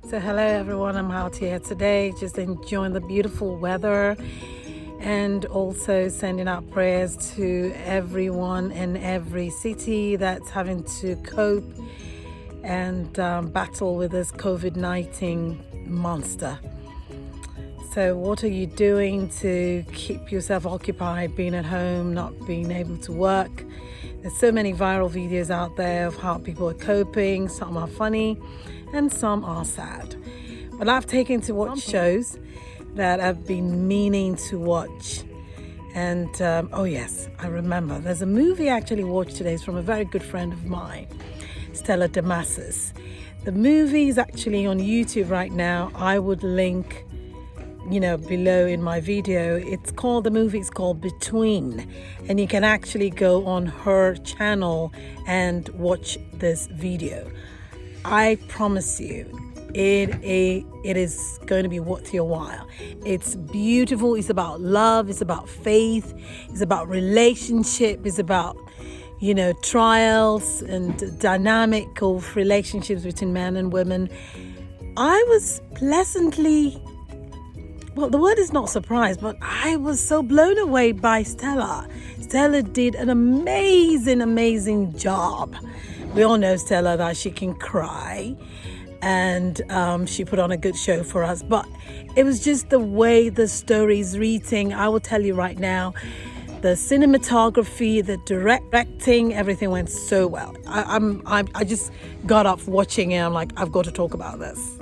So hello everyone, I'm out here today just enjoying the beautiful weather and also sending out prayers to everyone in every city that's having to cope and battle with this COVID-19 monster. So what are you doing to keep yourself occupied, being at home, not being able to work? There's so many viral videos out there of how people are coping. Some are funny and some are sad. But I've taken to watch shows that I've been meaning to watch. And oh yes, I remember. There's a movie I actually watched today. It's from a very good friend of mine, Stella Damascus. The movie is actually on YouTube right now. I would link below in my video. The movie is called Between, and you can actually go on her channel and watch this video. I promise you, it is going to be worth your while. It's beautiful. It's about love. It's about faith. It's about relationship. It's about trials and dynamic of relationships between men and women. I was pleasantly, well, the word is not surprised, but I was so blown away by Stella. Stella did an amazing job. We all know Stella, that she can cry, and she put on a good show for us. But it was just the way the story is reading. I will tell you right now, the cinematography, the directing, everything went so well. I just got up watching it. I'm like, I've got to talk about this.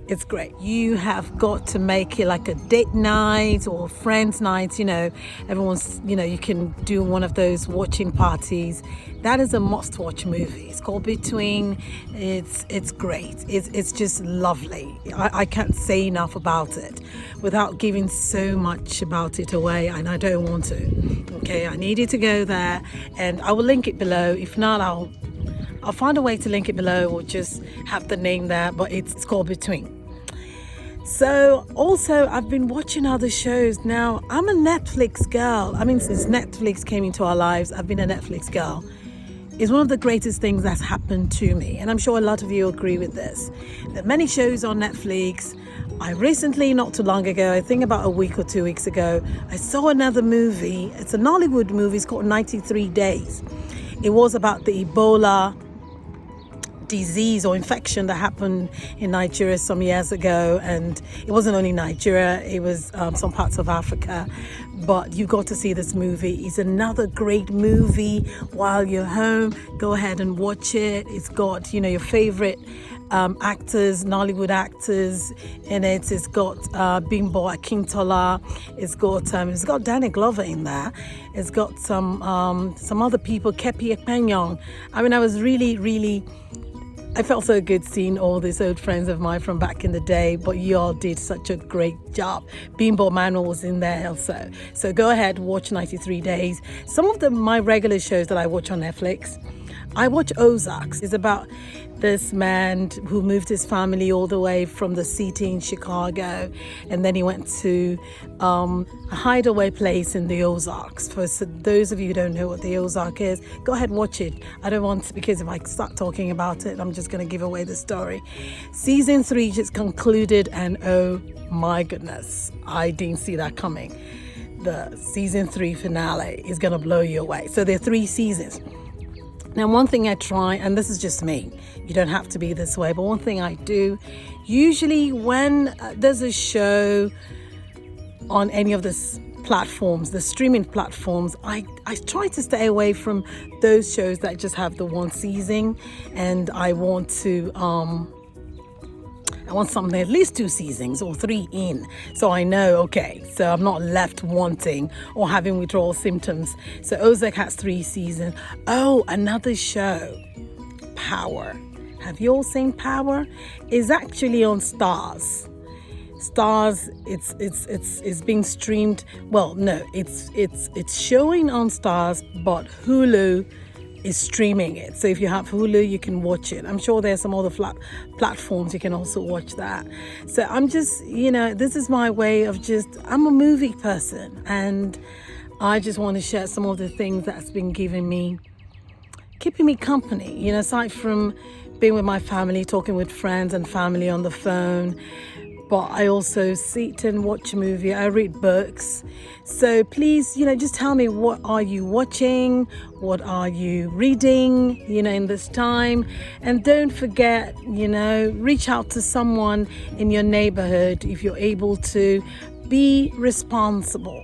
It's great. You have got to make it like a date night or friends night. Everyone's, you can do one of those watching parties. That is a must-watch movie. It's called Between. It's great. It's just lovely. I can't say enough about it without giving so much about it away, and I don't want to. Okay, I need you to go there, and I will link it below. If not, I'll find a way to link it below or just have the name there, but it's called Between. So also I've been watching other shows. Now I'm a Netflix girl. Since Netflix came into our lives, I've been a Netflix girl. It's one of the greatest things that's happened to me, and I'm sure a lot of you agree with this. There are many shows on Netflix. I recently, not too long ago, I think about a week or 2 weeks ago, I saw another movie. It's a Nollywood movie. It's called 93 Days. It was about the Ebola disease or infection that happened in Nigeria some years ago, and it wasn't only Nigeria, it was some parts of Africa. But you got to see this movie. It's another great movie. While you're home, go ahead and watch it. It's got your favorite actors, Nollywood actors in it. It's got Bimbo Akintola. It's got Danny Glover in there. It's got some other people, Kepi Ekpenyong. I was really, I felt so good seeing all these old friends of mine from back in the day, but you all did such a great job. Bimbo Manuel was in there also. So go ahead, watch 93 Days. Some of my regular shows that I watch on Netflix, I watch Ozarks. It's about this man who moved his family all the way from the city in Chicago, and then he went to a hideaway place in the Ozarks. For those of you who don't know what the Ozark is, go ahead, watch it. I don't want to, because if I start talking about it, I'm just going to give away the story. Season 3 just concluded, and oh my goodness, I didn't see that coming. The season 3 finale is going to blow you away. So there are 3 seasons. Now, one thing I try, and this is just me, you don't have to be this way, but one thing I do, usually when there's a show on any of the platforms, the streaming platforms, I try to stay away from those shows that just have the one season, and I want something at least 2 seasons or 3 in, so I know, okay, so I'm not left wanting or having withdrawal symptoms. So Ozark has 3 seasons. Oh, another show, Power. Have you all seen Power? It's actually on Stars. It's being streamed. Well, no, it's showing on Stars, but Hulu is streaming it. So if you have Hulu, you can watch it. I'm sure there's some other platforms you can also watch that. So I'm just, this is my way of I'm a movie person, and I just want to share some of the things that's been keeping me company, aside from being with my family, talking with friends and family on the phone. But I also sit and watch a movie. I read books. So please, just tell me, what are you watching? What are you reading, in this time? And don't forget, reach out to someone in your neighborhood if you're able to. Be responsible.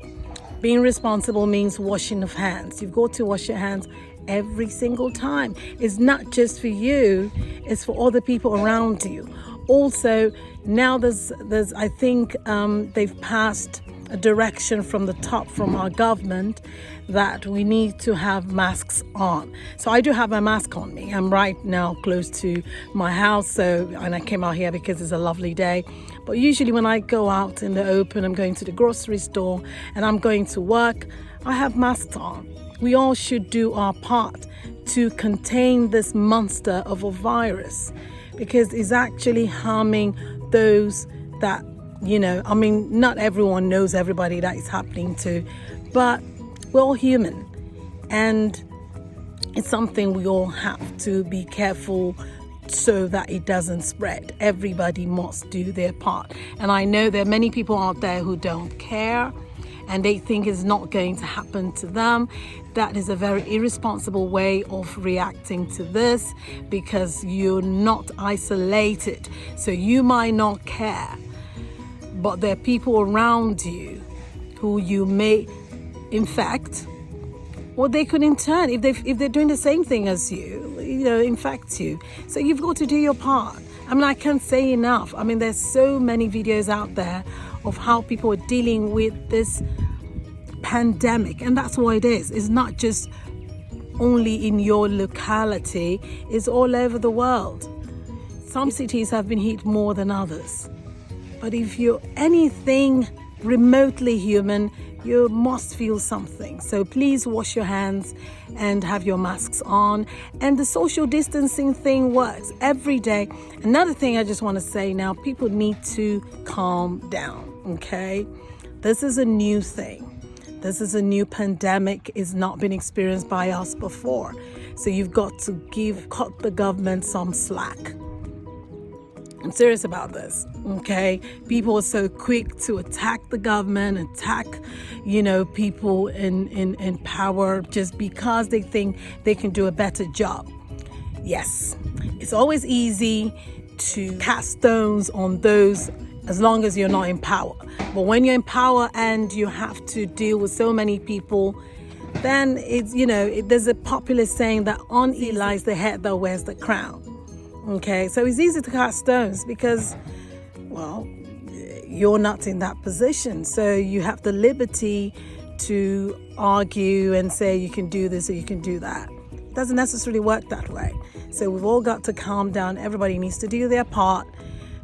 Being responsible means washing of hands. You've got to wash your hands every single time. It's not just for you, it's for other people around you. Also, now there's I think they've passed a direction from the top, from our government, that we need to have masks on. So I do have my mask on me. I'm right now close to my house, and I came out here because it's a lovely day. But usually when I go out in the open, I'm going to the grocery store and I'm going to work, I have masks on. We all should do our part to contain this monster of a virus, because it's actually harming those that, not everyone knows everybody that it's happening to, but we're all human. And it's something we all have to be careful so that it doesn't spread. Everybody must do their part. And I know there are many people out there who don't care and they think it's not going to happen to them. That is a very irresponsible way of reacting to this, because you're not isolated. So you might not care, but there are people around you who you may infect, or they could in turn, if they're doing the same thing as you, infect you. So you've got to do your part. I can't say enough. There's so many videos out there of how people are dealing with this pandemic, and that's what it is. It's not just only in your locality, it's all over the world. Some cities have been hit more than others. But if you're anything remotely human, you must feel something. So please wash your hands and have your masks on. And the social distancing thing works every day. Another thing I just want to say now, people need to calm down, okay? This is a new thing. This is a new pandemic. It's not been experienced by us before. So you've got to cut the government some slack. I'm serious about this, okay? People are so quick to attack the government, attack, people in power just because they think they can do a better job. Yes, it's always easy to cast stones on those as long as you're not in power. But when you're in power and you have to deal with so many people, then it's, there's a popular saying that on he lies the head that wears the crown. Okay, so it's easy to cast stones because, well, you're not in that position. So you have the liberty to argue and say you can do this or you can do that. It doesn't necessarily work that way. So we've all got to calm down. Everybody needs to do their part.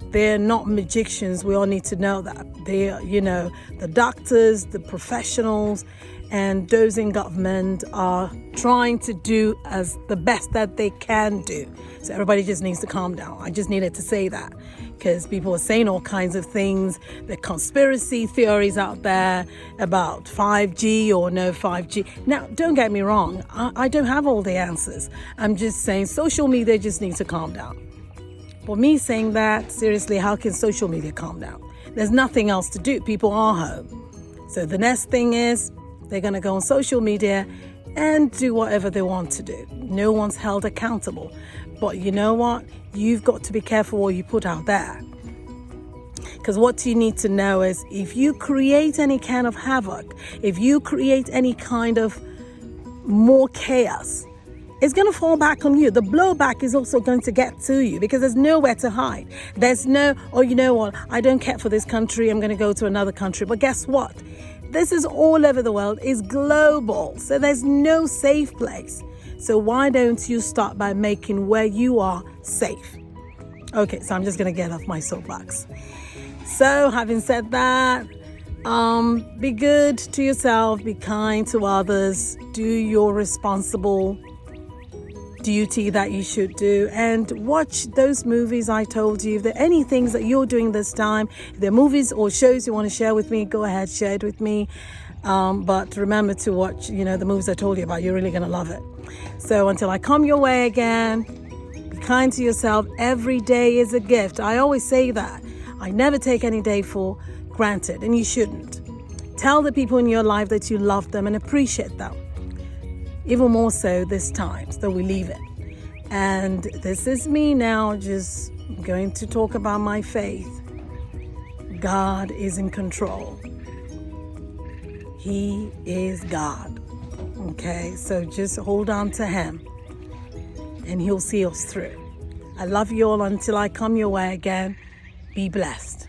They're not magicians. We all need to know that. They're, the doctors, the professionals, and those in government are trying to do as the best that they can do. So everybody just needs to calm down. I just needed to say that because people are saying all kinds of things. The conspiracy theories out there about 5G or no 5G. Now, don't get me wrong. I don't have all the answers. I'm just saying social media just needs to calm down. For me saying that, seriously, how can social media calm down? There's nothing else to do. People are home. So the next thing is they're going to go on social media and do whatever they want to do. No one's held accountable. But you know what? You've got to be careful what you put out there. Because what you need to know is if you create any kind of havoc, if you create any kind of more chaos, it's going to fall back on you. The blowback is also going to get to you because there's nowhere to hide. There's no, oh, you know what? I don't care for this country. I'm going to go to another country. But guess what? This is all over the world. It's global. So there's no safe place. So why don't you start by making where you are safe? Okay, so I'm just going to get off my soapbox. So having said that, be good to yourself. Be kind to others. Do your responsible duty that you should do, and watch those movies I told you. If there are any things that you're doing this time, if there are movies or shows you want to share with me, go ahead, share it with me. But remember to watch, the movies I told you about. You're really going to love it. So until I come your way again, be kind kind to yourself. Every day is a gift. I always say that. I never take any day for granted, and you shouldn't. Tell the people in your life that you love them and appreciate them. Even more so this time, so we leave it. And this is me now, just going to talk about my faith. God is in control. He is God. Okay, so just hold on to him and he'll see us through. I love you all until I come your way again. Be blessed.